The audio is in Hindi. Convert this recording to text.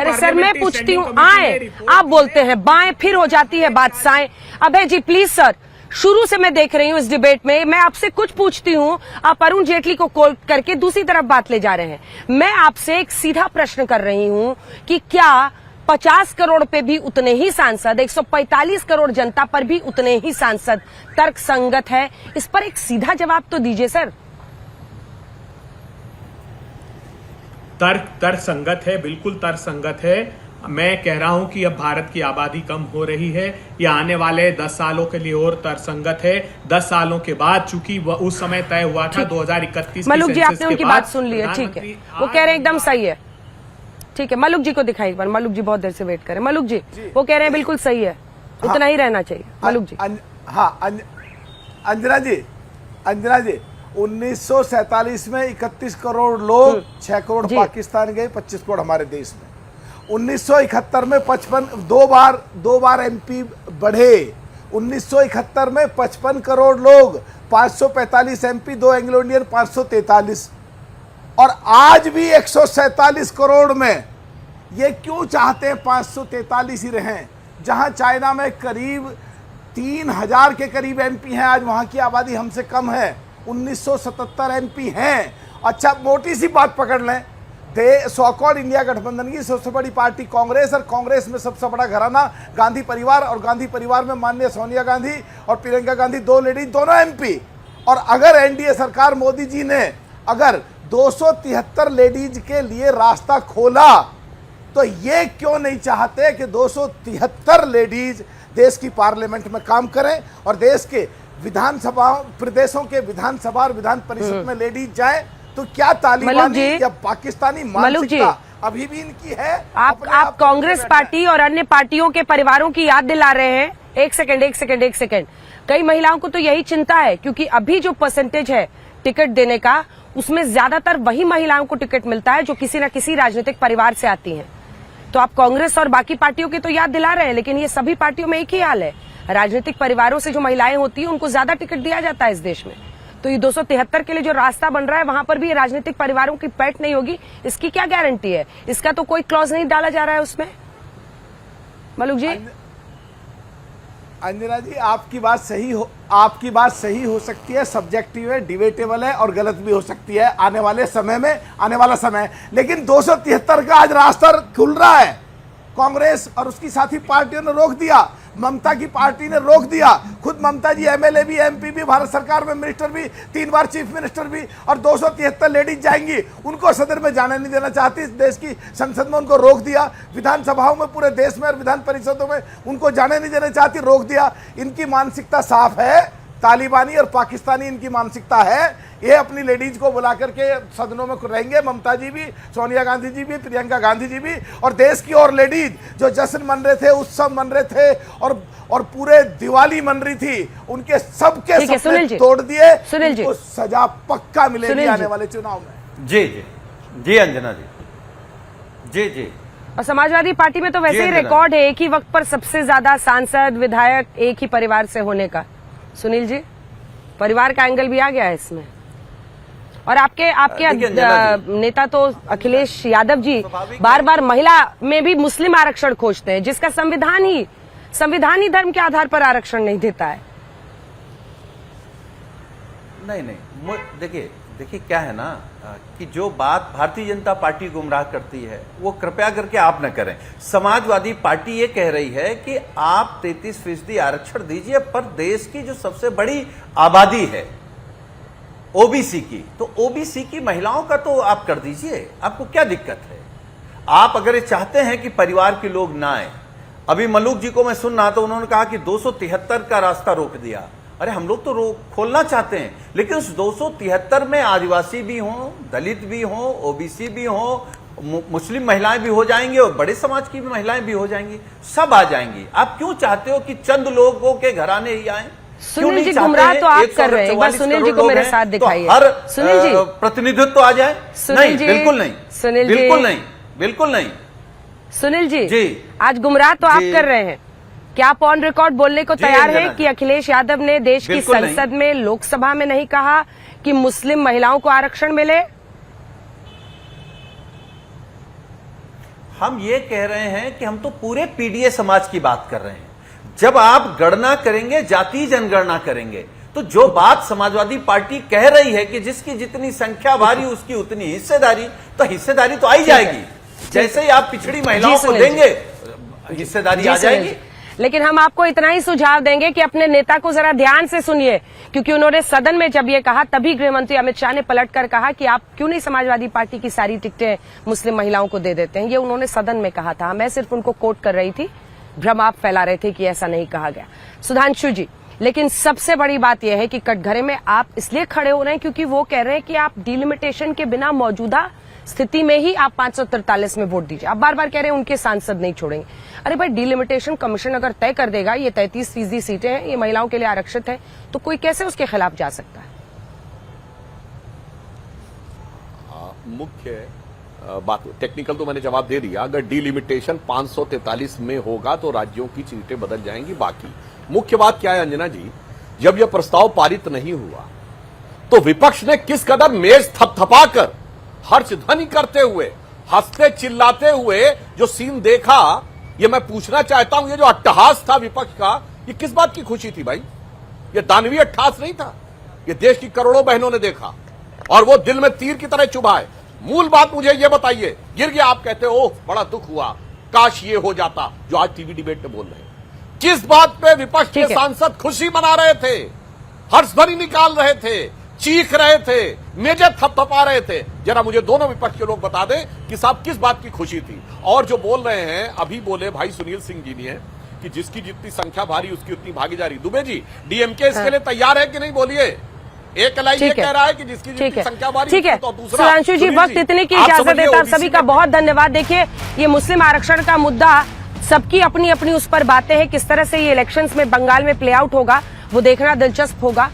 अरे सर मैं पूछती हूँ, आए आप बोलते हैं बाएं, फिर हो जाती है बात साएं। अभय जी प्लीज सर, शुरू से मैं देख रही हूँ इस डिबेट में, मैं आपसे कुछ पूछती हूँ, आप अरुण जेटली को कॉल करके दूसरी तरफ बात ले जा रहे हैं। मैं आपसे एक सीधा प्रश्न कर रही हूँ कि क्या 50 करोड़ पे भी उतने ही सांसद, 145 करोड़ जनता पर भी उतने ही सांसद तर्क संगत है? इस पर एक सीधा जवाब तो दीजिए सर। तर्क संगत है, बिल्कुल तर्क संगत है। मैं कह रहा हूं कि अब भारत की आबादी कम हो रही है, ये आने वाले 10 सालों के लिए और तर्कसंगत है। 10 सालों के बाद, चूंकि उस समय तय हुआ था 2031 मलुक जी, आपने उनकी बात सुन ली है, ठीक है, वो कह रहे हैं एकदम सही है, ठीक है। मलुक जी को दिखाई एक बार, मलुक जी बहुत देर से वेट करें। मलुक जी वो कह रहे हैं बिल्कुल सही है, उतना ही रहना चाहिए। मलुक जी। हाँ अंजना जी 1947 में 31 करोड़ लोग, 6 करोड़ पाकिस्तान गए, 25 करोड़ हमारे देश में। 1971 में दो बार एमपी बढ़े। 1971 में 55 करोड़ लोग, 545 एमपी, 2 एंग्लो इंडियन, 543। और आज भी 147 करोड़ में ये क्यों चाहते हैं 543 ही रहें? जहां चाइना में करीब 3000 के करीब एमपी हैं, आज वहां की आबादी हमसे कम है, 1977 एमपी हैं। अच्छा मोटी सी बात पकड़ लें, सो-कॉल्ड इंडिया गठबंधन की सबसे बड़ी पार्टी कांग्रेस, और कांग्रेस में सबसे बड़ा घराना गांधी परिवार, और गांधी परिवार में माननीय सोनिया गांधी और प्रियंका गांधी, 2 लेडीज, दोनों एमपी। और अगर एनडीए सरकार मोदी जी ने अगर 273 लेडीज के लिए रास्ता खोला, तो ये क्यों नहीं चाहते कि 273 लेडीज देश की पार्लियामेंट में काम करें और देश के विधानसभा, प्रदेशों के विधानसभा और विधान परिषद में लेडीज जाए? तो क्या तालिबानी या पाकिस्तानी मानसिकता अभी भी इनकी है? आप कांग्रेस पार्टी और अन्य पार्टियों के परिवारों की याद दिला रहे हैं। एक सेकंड, कई महिलाओं को तो यही चिंता है, क्योंकि अभी जो परसेंटेज है टिकट देने का, उसमें ज्यादातर वही महिलाओं को टिकट मिलता है जो किसी न किसी राजनीतिक परिवार से आती हैं। तो आप कांग्रेस और बाकी पार्टियों की तो याद दिला रहे हैं, लेकिन ये सभी पार्टियों में एक ही हाल है। राजनीतिक परिवारों से जो महिलाएं होती हैं उनको ज्यादा टिकट दिया जाता है इस देश में। तो ये 273 के लिए जो रास्ता बन रहा है, वहां पर भी राजनीतिक परिवारों की पैठ नहीं होगी, इसकी क्या गारंटी है? इसका तो कोई क्लॉज नहीं डाला जा रहा है उसमें। मलुक जी। अंजना जी आपकी बात सही हो सकती है, सब्जेक्टिव है, डिबेटेबल है और गलत भी हो सकती है आने वाले समय में, आने वाला समय। लेकिन 273 का आज रास्ता खुल रहा है। कांग्रेस और उसकी साथी पार्टियों ने रोक दिया, ममता की पार्टी ने रोक दिया, खुद ममता जी एमएलए भी, एमपी भी, भारत सरकार में मिनिस्टर भी, 3 बार चीफ मिनिस्टर भी, और 273 लेडीज जाएंगी, उनको सदन में जाने नहीं देना चाहती। इस देश की संसद में उनको रोक दिया, विधानसभाओं में पूरे देश में और विधान परिषदों में उनको जाने नहीं देना चाहती, रोक दिया। इनकी मानसिकता साफ है, तालिबानी और पाकिस्तानी इनकी मानसिकता है। ये अपनी लेडीज को बुला करके सदनों में रहेंगे, ममता जी भी, सोनिया गांधी जी भी, प्रियंका गांधी जी भी, और देश की और लेडीज जो जश्न मन रहे थे, उत्सव मन रहे थे और पूरे दिवाली मन रही थी, उनके सबके सपने तोड़ दिए। सुनील जी, सजा पक्का मिलेगी आने वाले चुनाव में। जी अंजना जी। और समाजवादी पार्टी में तो वैसे ही रिकॉर्ड है एक ही वक्त पर सबसे ज्यादा सांसद, विधायक एक ही परिवार से होने का। सुनील जी, परिवार का एंगल भी आ गया है इसमें। और आपके नेता तो अखिलेश यादव जी बार बार महिला में भी मुस्लिम आरक्षण खोजते हैं, जिसका संविधान ही धर्म के आधार पर आरक्षण नहीं देता है। नहीं, देखिए क्या है ना कि जो बात भारतीय जनता पार्टी गुमराह करती है वो कृपया करके आप न करें। समाजवादी पार्टी ये कह रही है कि आप 33% आरक्षण दीजिए, पर देश की जो सबसे बड़ी आबादी है ओबीसी की, तो ओबीसी की महिलाओं का तो आप कर दीजिए, आपको क्या दिक्कत है? आप अगर ये चाहते हैं कि परिवार के लोग ना आए, अभी मलुक जी को मैं सुन रहा था, उन्होंने कहा कि 273 का रास्ता रोक दिया। अरे हम लोग तो खोलना चाहते हैं, लेकिन उस 273 में आदिवासी भी हों, दलित भी हों, ओबीसी भी हों, मुस्लिम महिलाएं भी हो जाएंगी और बड़े समाज की भी महिलाएं भी हो जाएंगी, सब आ जाएंगी। आप क्यों चाहते हो कि चंद लोगों के घराने ही आए? सुनील जी गुमराह तो आप कर रहे हैं, एक बार सुनील जी को मेरे साथ दिखाइए। हर सुनील जी प्रतिनिधित्व आ जाए? नहीं, बिल्कुल नहीं, सुनील जी बिल्कुल नहीं। सुनील जी आज गुमराह तो आप कर रहे हैं, क्या आप ऑन रिकॉर्ड बोलने को तैयार हैं कि अखिलेश यादव ने देश की संसद में, लोकसभा में नहीं कहा कि मुस्लिम महिलाओं को आरक्षण मिले? हम ये कह रहे हैं कि हम तो पूरे पीडीए समाज की बात कर रहे हैं। जब आप गणना करेंगे, जातीय जनगणना करेंगे, तो जो बात समाजवादी पार्टी कह रही है कि जिसकी जितनी संख्या भारी उसकी उतनी हिस्सेदारी, तो हिस्सेदारी तो आई जाएगी। जैसे ही आप पिछड़ी महिलाओं को देंगे, हिस्सेदारी आ जाएगी। लेकिन हम आपको इतना ही सुझाव देंगे कि अपने नेता को जरा ध्यान से सुनिए, क्योंकि उन्होंने सदन में जब ये कहा तभी गृह मंत्री अमित शाह ने पलटकर कहा कि आप क्यों नहीं समाजवादी पार्टी की सारी टिकटें मुस्लिम महिलाओं को दे देते हैं। ये उन्होंने सदन में कहा था, मैं सिर्फ उनको कोट कर रही थी। भ्रम आप फैला रहे थे कि ऐसा नहीं कहा गया। सुधांशु जी, लेकिन सबसे बड़ी बात यह है कि कटघरे में आप इसलिए खड़े हो रहे हैं क्योंकि वो कह रहे हैं कि आप डिलिमिटेशन के बिना मौजूदा स्थिति में ही आप 543 में वोट दीजिए। आप बार बार कह रहे हैं उनके सांसद नहीं छोड़ेंगे। अरे भाई, डिलिमिटेशन कमीशन अगर तय कर देगा ये 33% सीटें हैं, ये महिलाओं के लिए आरक्षित है, तो कोई कैसे उसके खिलाफ जा सकता है? मुख्य बात टेक्निकल तो मैंने जवाब दे दिया। अगर डिलिमिटेशन 543 में होगा तो राज्यों की सीटें बदल जाएंगी। बाकी मुख्य बात क्या है अंजना जी, जब यह प्रस्ताव पारित नहीं हुआ तो विपक्ष ने किस कदर मेज थपथपाकर हर्षध्वनि करते हुए, हंसते चिल्लाते हुए जो सीन देखा, ये मैं पूछना चाहता हूं, ये जो अट्टहास था विपक्ष का, ये किस बात की खुशी थी भाई? ये दानवीय अट्टहास नहीं था, ये देश की करोड़ों बहनों ने देखा और वो दिल में तीर की तरह चुभा है। मूल बात मुझे ये बताइए, गिर गया आप कहते हो बड़ा दुख हुआ, काश ये हो जाता जो आज टीवी डिबेट में बोल रहे हैं। किस बात पे विपक्ष के सांसद खुशी मना रहे थे, हर्षध्वनि निकाल रहे थे, चीख रहे थे, मेजे थपथपा रहे थे? जरा मुझे दोनों विपक्ष के लोग बता दें कि साहब किस बात की खुशी थी। और जो बोल रहे हैं, अभी बोले भाई सुनील सिंह जी ने कि जिसकी जितनी संख्या भारी उसकी उतनी भागीदारी। दुबे जी, डीएमके इसके लिए तैयार है कि नहीं, बोलिए? एक लाइन ये कह रहा है कि जिसकी जितनी संख्या भारी, ठीक है। तो दूसरा सुधांशु जी, वक्त इतने की इजाजत देता है। सभी का बहुत धन्यवाद। देखिए, ये मुस्लिम आरक्षण का मुद्दा, सबकी अपनी अपनी उस पर बातें हैं। किस तरह से ये इलेक्शंस में बंगाल में प्ले आउट होगा वो देखना दिलचस्प होगा।